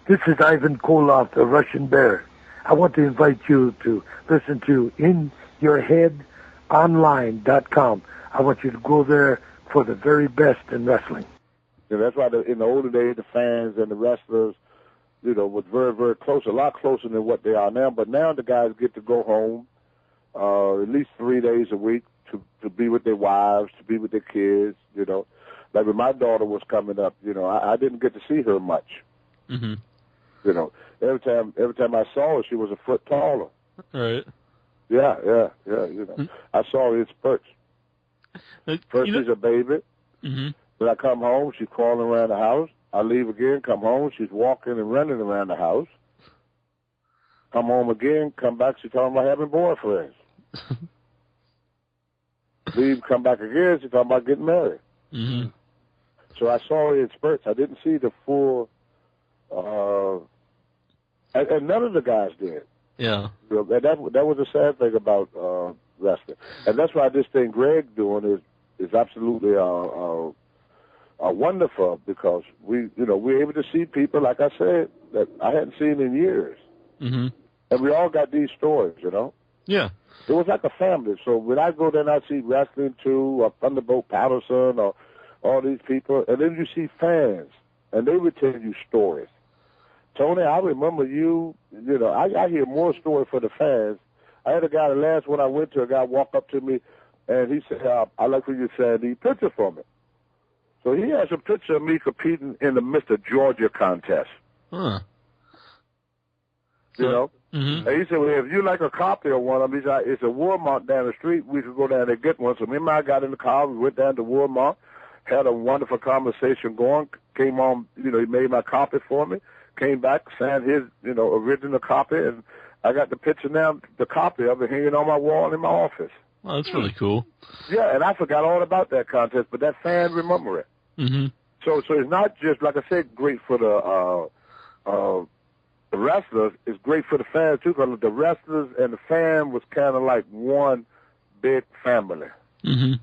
This is Ivan Koloff, the Russian Bear. I want to invite you to listen to InYourHeadOnline.com. I want you to go there for the very best in wrestling. Yeah, that's why in the older days, the fans and the wrestlers, was very, very close, a lot closer than what they are now. But now the guys get to go home at least 3 days a week to be with their wives, to be with their kids, Like when my daughter was coming up, I didn't get to see her much. Mm-hmm. Every time I saw her, she was a foot taller. Right. Yeah. I saw her in spurts. First she's a baby. Mm-hmm. When I come home, she's crawling around the house. I leave again, come home, she's walking and running around the house. Come home again, come back, she's talking about having boyfriends. Leave, come back again, she's talking about getting married. Mm-hmm. So I saw her in spurts. I didn't see the full, and none of the guys did. Yeah. And that was the sad thing about wrestling. And that's why this thing Greg doing is absolutely wonderful, because we're able to see people, like I said, that I hadn't seen in years. Mm-hmm. And we all got these stories, Yeah. It was like a family. So when I go there and I see wrestling too, or Thunderbolt Patterson, or all these people, and then you see fans, and they would tell you stories. Tony, I remember you, I hear more stories for the fans. I had a guy, the last one I went to, a guy walk up to me, and he said, I like what you said, he picture for me. So he has a picture of me competing in the Mr. Georgia contest. Huh. Mm-hmm. And he said, well, if you like a copy of one of them, it's a Walmart down the street, we could go down there and get one. So me and I got in the car, we went down to Walmart, had a wonderful conversation going, came on, he made my copy for me, came back, signed his, original copy, and I got the picture now, the copy of it hanging on my wall in my office. Well, that's really cool. Yeah, and I forgot all about that contest, but that fan remember it. Mm-hmm. So it's not just, like I said, great for the wrestlers. It's great for the fans, too, because the wrestlers and the fan was kind of like one big family. Mm-hmm.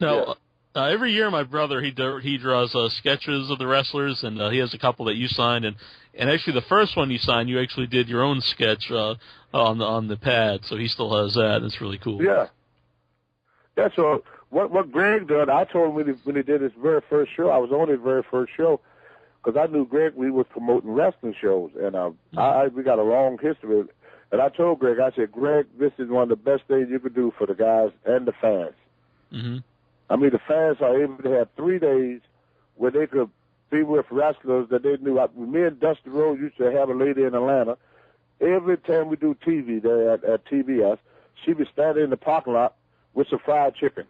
Now, every year my brother, he draws sketches of the wrestlers, and he has a couple that you signed, and actually the first one you signed, you actually did your own sketch on the pad, so he still has that, and it's really cool. Yeah. Yeah, so what Greg did, I told him when he did his very first show, I was on his very first show, because I knew Greg, we was promoting wrestling shows, and we got a long history. And I told Greg, I said, Greg, this is one of the best things you could do for the guys and the fans. Mm-hmm. I mean, the fans are able to have 3 days where they could be with wrestlers that they knew. Me and Dusty Rhodes used to have a lady in Atlanta. Every time we do TV there at TBS, she would stand in the parking lot with some fried chicken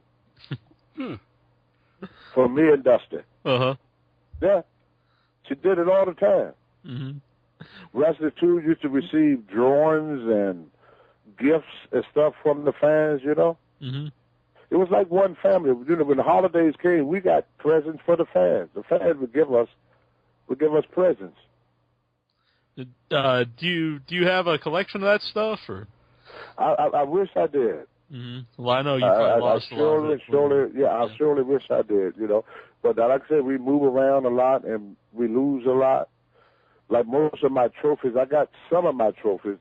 for me and Dusty. Uh-huh. Yeah. She did it all the time. Mm-hmm. Wrestlers, too, used to receive drawings and gifts and stuff from the fans, Mm-hmm. It was like one family. When the holidays came, we got presents for the fans. The fans would give us presents. Do you have a collection of that stuff, or? I wish I did. Mm-hmm. Well, I know you probably lost a lot of it. I surely wish I did, But like I said, we move around a lot and we lose a lot. Like most of my trophies, I got some of my trophies,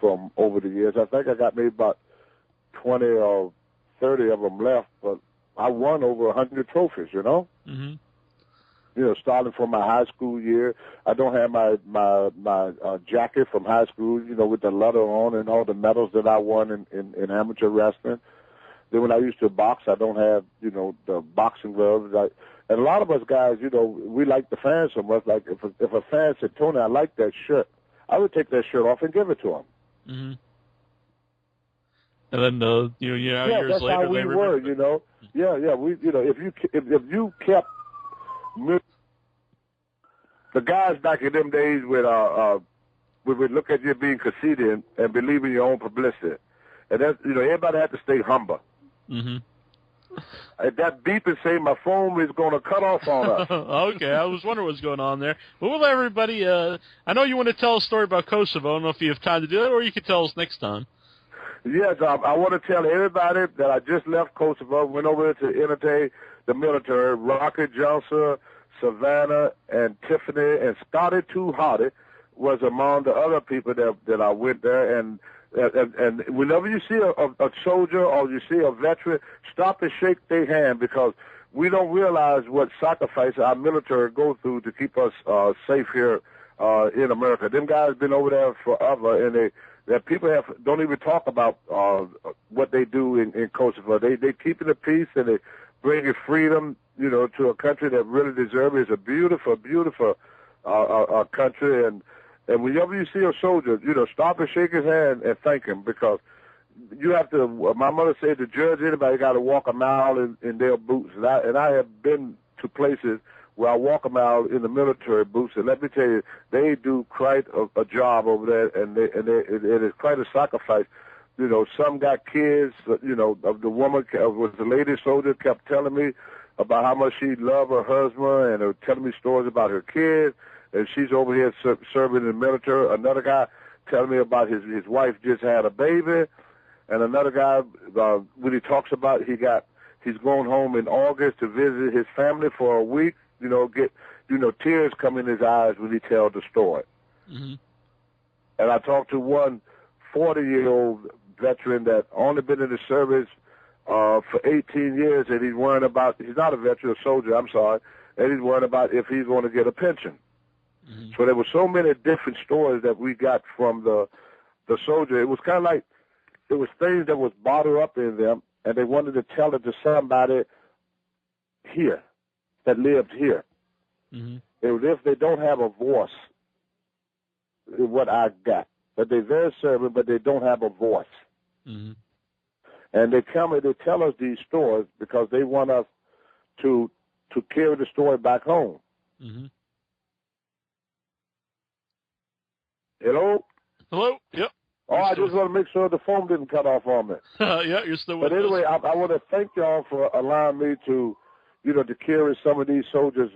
from over the years. I think I got maybe about 20 or 30 of them left, but I won over 100 trophies, Mm-hmm. Starting from my high school year. I don't have my jacket from high school, with the letter on and all the medals that I won in amateur wrestling. Then when I used to box, I don't have, the boxing gloves. And a lot of us guys, we like the fans so much. Like if a fan said, Tony, I like that shirt, I would take that shirt off and give it to him. Mm-hmm. And then, years that's later, how we were, Yeah, we, if you kept the guys back in them days would look at you being conceited and believe in your own publicity, and that's everybody had to stay humble. Mm-hmm. And that beep and say my phone is going to cut off on us. Okay, I was wondering what's going on there. But we'll let everybody. I know you want to tell a story about Kosovo. I don't know if you have time to do that, or you could tell us next time. Yes, I want to tell everybody that I just left Kosovo, went over to entertain the military. Rocket Johnson, Savannah, and Tiffany, and Scotty Too Hottie was among the other people that I went there. And whenever you see a soldier or you see a veteran, stop and shake their hand, because we don't realize what sacrifice our military go through to keep us safe here in America. Them guys been over there forever, and that people don't even talk about what they do in Kosovo. They keeping the peace, and they bringing freedom, to a country that really deserves it. It's a beautiful, beautiful country, and whenever you see a soldier, stop and shake his hand and thank him, because you have to. My mother said to judge anybody, got to walk a mile in their boots, and I have been to places where I walk a mile in the military boots, and let me tell you, they do quite a job over there, and it is quite a sacrifice. Some got kids. The woman was the lady soldier, kept telling me about how much she loved her husband, and telling me stories about her kids, and she's over here serving in the military. Another guy telling me about his wife just had a baby, and another guy when he talks about he's going home in August to visit his family for a week. Tears come in his eyes when he tells the story. Mm-hmm. And I talked to one 40-year-old veteran that only been in the service for 18 years, and he's worrying about, he's not a veteran, a soldier, I'm sorry, and he's worrying about if he's going to get a pension. Mm-hmm. So there were so many different stories that we got from the soldier. It was kind of like, it was things that was bottled up in them, and they wanted to tell it to somebody here that lived here. Mm-hmm. It was if they don't have a voice, what I got. But they're very serving, but they don't have a voice. Mm-hmm. And they tell us these stories because they want us to carry the story back home. Mm-hmm. Hello? Hello? Yep. Oh, I just want to make sure the phone didn't cut off on me. Yeah, you're still with us. But anyway, I want to thank y'all for allowing me to carry some of these soldiers'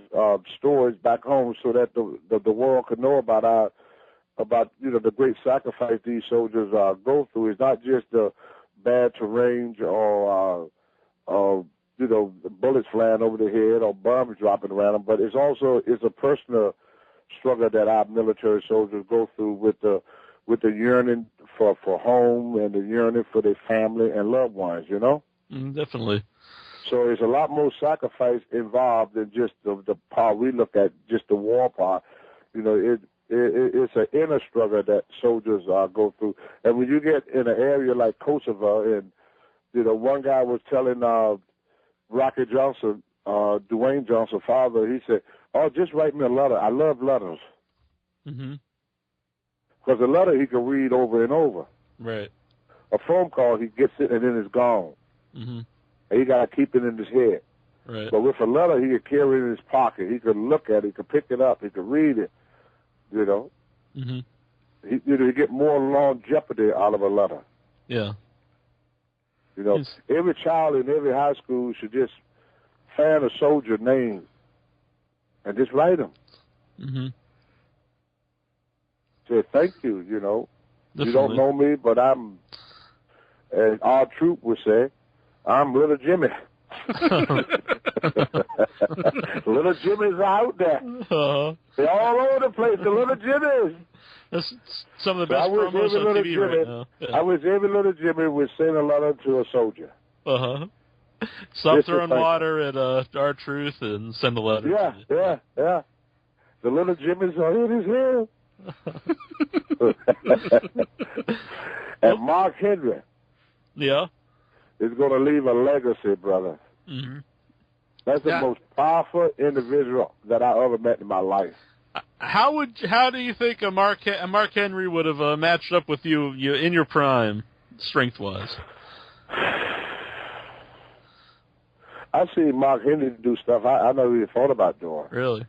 stories back home, so that the world could know about the great sacrifice these soldiers go through. It's not just the bad terrain or bullets flying over their head or bombs dropping around them, but it's a personal struggle that our military soldiers go through with the yearning for home and the yearning for their family and loved ones. Definitely. So there's a lot more sacrifice involved than just the part we look at, just the war part. It's an inner struggle that soldiers go through. And when you get in an area like Kosovo, and, one guy was telling Rocky Johnson, Dwayne Johnson's father, he said, "Oh, just write me a letter. I love letters." Mm-hmm. Because a letter he can read over and over. Right. A phone call, he gets it and then it's gone. Mm-hmm. And he got to keep it in his head. Right. But with a letter, he could carry it in his pocket. He could look at it. He could pick it up. He could read it. Mm-hmm. He get more longevity out of a letter. Yeah. Every child in every high school should just find a soldier name and just write them. Mm-hmm. Say thank you. Definitely. You don't know me, but I'm, as our troop would say, I'm Little Jimmy. Little Jimmy's out there. Uh-huh. They're all over the place. The Little Jimmys. That's some of the best promos on TV right now. Yeah. I wish every Little Jimmy would send a letter to a soldier. Uh-huh. Stop throwing water at our truth and send a letter. Yeah. The Little Jimmys are in his head. And Mark Henry. Yeah. Is going to leave a legacy, brother. Mm-hmm. That's the most powerful individual that I ever met in my life. How do you think Mark Henry would have matched up with you in your prime, strength-wise? I see Mark Henry do stuff I never even thought about doing. Really?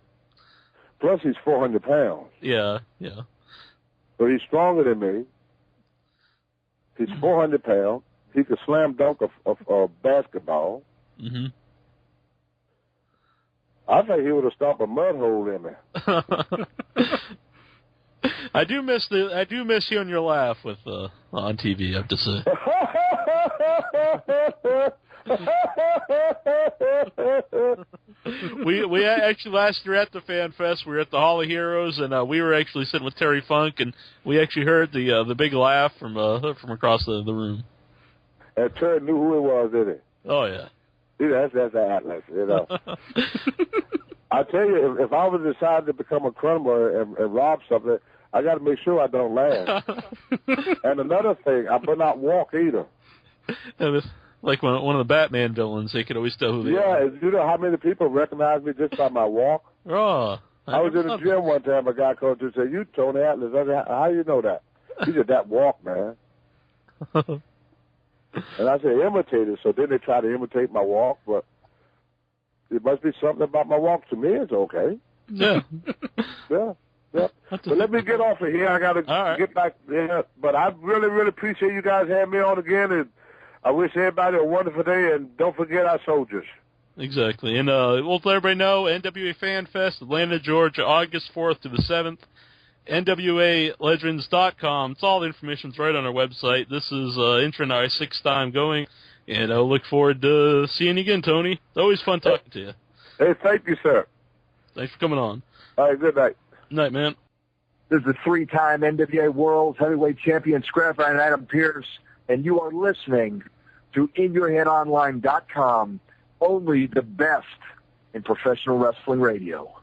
Plus, he's 400 pounds. Yeah. So he's stronger than me. He's 400 pounds. He could slam dunk a basketball. Mm-hmm. I think he would have stopped a mud hole in me. I do miss hearing your laugh with on TV, I have to say. We actually last year at the Fan Fest, we were at the Hall of Heroes, and we were actually sitting with Terry Funk, and we actually heard the big laugh from across the room. And Terry knew who it was, didn't he? Oh yeah. See, that's Atlas, you know. I tell you, if I was decided to become a crumbler and rob something, I got to make sure I don't laugh. And another thing, I better not walk either. Like one of the Batman villains, they could always tell who they are. Yeah, you know how many people recognize me just by my walk? Oh. I was in the gym one time, a guy called to say, "You Tony Atlas." I said, "How you know that?" He said, "That walk, man." And I said, "Imitate it." So then they try to imitate my walk, but it must be something about my walk. To me, it's okay. Yeah. Yeah. Yeah. So let me get off of here. I got to get back there. But I really, really appreciate you guys having me on again, and I wish everybody a wonderful day, and don't forget our soldiers. Exactly. And we'll let everybody know, NWA Fan Fest, Atlanta, Georgia, August 4th to the 7th. NWALegends.com. It's all the information's right on our website. This is Intro our 6th time going, and I look forward to seeing you again, Tony. It's always fun talking to you. Hey, thank you, sir. Thanks for coming on. All right, good night. Night, man. This is the 3-time NWA World Heavyweight Champion, Scrapper Adam Pearce, and you are listening to InYourHeadOnline.com, only the best in professional wrestling radio.